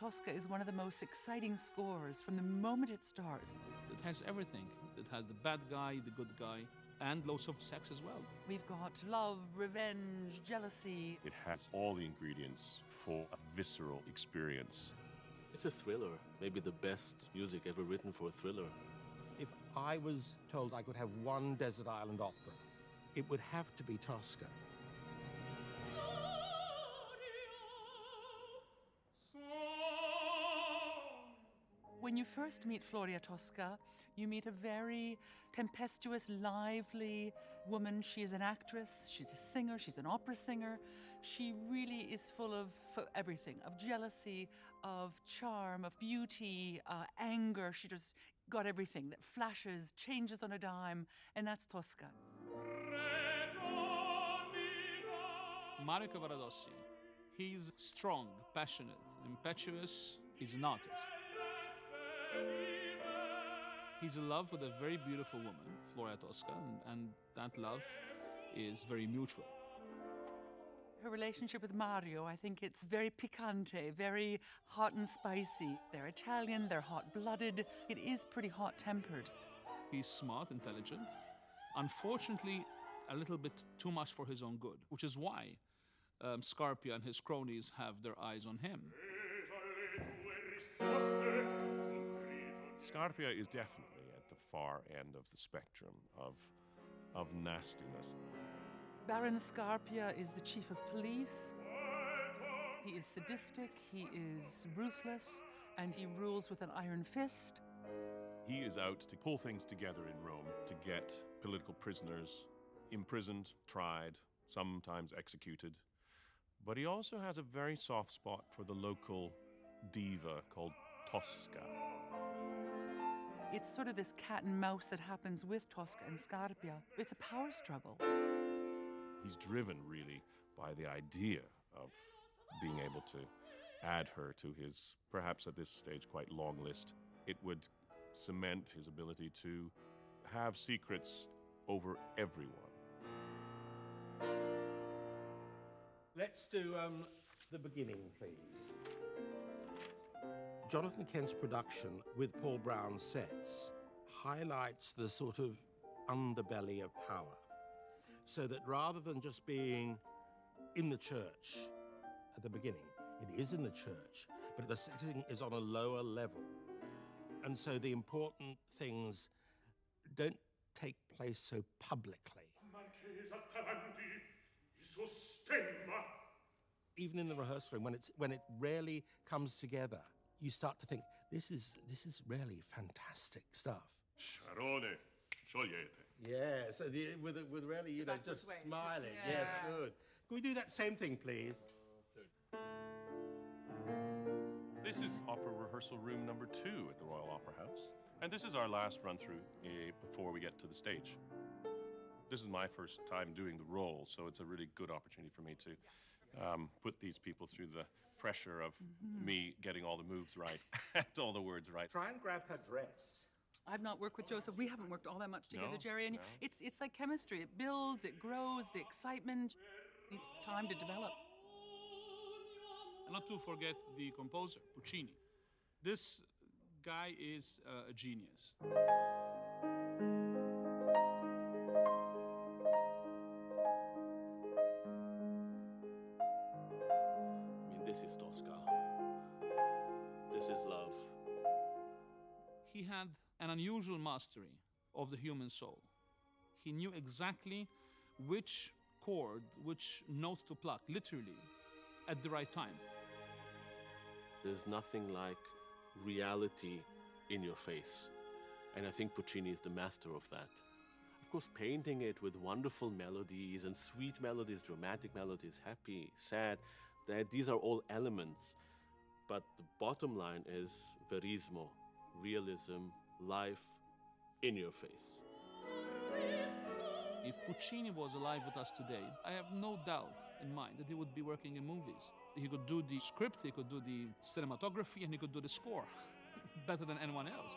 Toska is one of the most exciting scores from the moment it starts. It has everything. It has the bad guy, the good guy, and lots of sex as well. We've got love, revenge, jealousy. It has all the ingredients for a visceral experience. It's a thriller, maybe the best music ever written for a thriller. If I was told I could have one desert island opera, it would have to be Toska. When you first meet Floria Toska, you meet a very tempestuous, lively woman. She is an actress, she's a singer, she's an opera singer. She really is full of everything, of jealousy, of charm, of beauty, anger. She just got everything that flashes, changes on a dime, and that's Toska. Mario Cavaradossi, he's strong, passionate, impetuous, he's an artist. He's in love with a very beautiful woman, Floria Toska, and that love is very mutual. Her relationship with Mario, I think it's very picante, very hot and spicy. They're Italian, they're hot-blooded. It is pretty hot-tempered. He's smart, intelligent. Unfortunately, a little bit too much for his own good, which is why Scarpia and his cronies have their eyes on him. Scarpia is definitely at the far end of the spectrum of nastiness. Baron Scarpia is the chief of police. He is sadistic, he is ruthless, and he rules with an iron fist. He is out to pull things together in Rome to get political prisoners imprisoned, tried, sometimes executed. But he also has a very soft spot for the local diva called Toska. It's sort of this cat and mouse that happens with Toska and Scarpia. It's a power struggle. He's driven really by the idea of being able to add her to his, perhaps at this stage, quite long list. It would cement his ability to have secrets over everyone. Let's do the beginning, please. Jonathan Kent's production with Paul Brown's sets highlights the sort of underbelly of power, so that rather than just being in the church at the beginning, it is in the church, but the setting is on a lower level. And so the important things don't take place so publicly. Even in the rehearsal room, when it rarely comes together, you start to think, this is really fantastic stuff. Sharone, sciogliete. Yeah, so with really, you know, just smiling. Yeah. Yes, good. Can we do that same thing, please? This is opera rehearsal room number 2 at the Royal Opera House. And this is our last run-through before we get to the stage. This is my first time doing the role, so it's a really good opportunity for me to put these people through the pressure of me getting all the moves right and all the words right. Try and grab her dress. I've not worked with Joseph. We haven't worked all that much together, No, Jerry. And no. it's like chemistry. It builds, it grows, the excitement needs time to develop. And not to forget the composer, Pуччини. This guy is a genius. This is Toska. This is love. He had an unusual mastery of the human soul. He knew exactly which chord, which note to pluck, literally, at the right time. There's nothing like reality in your face. And I think Pуччини is the master of that. Of course, painting it with wonderful melodies and sweet melodies, dramatic melodies, happy, sad, these are all elements. But the bottom line is verismo, realism, life in your face. If Pуччини was alive with us today, I have no doubt in mind that he would be working in movies. He could do the script, he could do the cinematography, and he could do the score better than anyone else.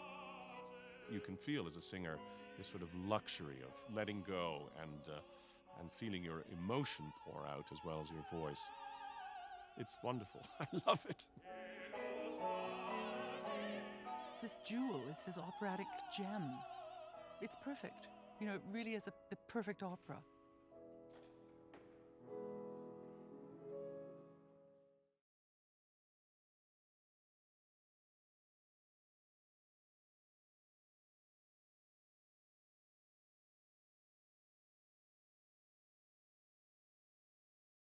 You can feel as a singer this sort of luxury of letting go and feeling your emotion pour out as well as your voice. It's wonderful. I love it. It's this jewel, it's this operatic gem. It's perfect. You know, it really is the perfect opera.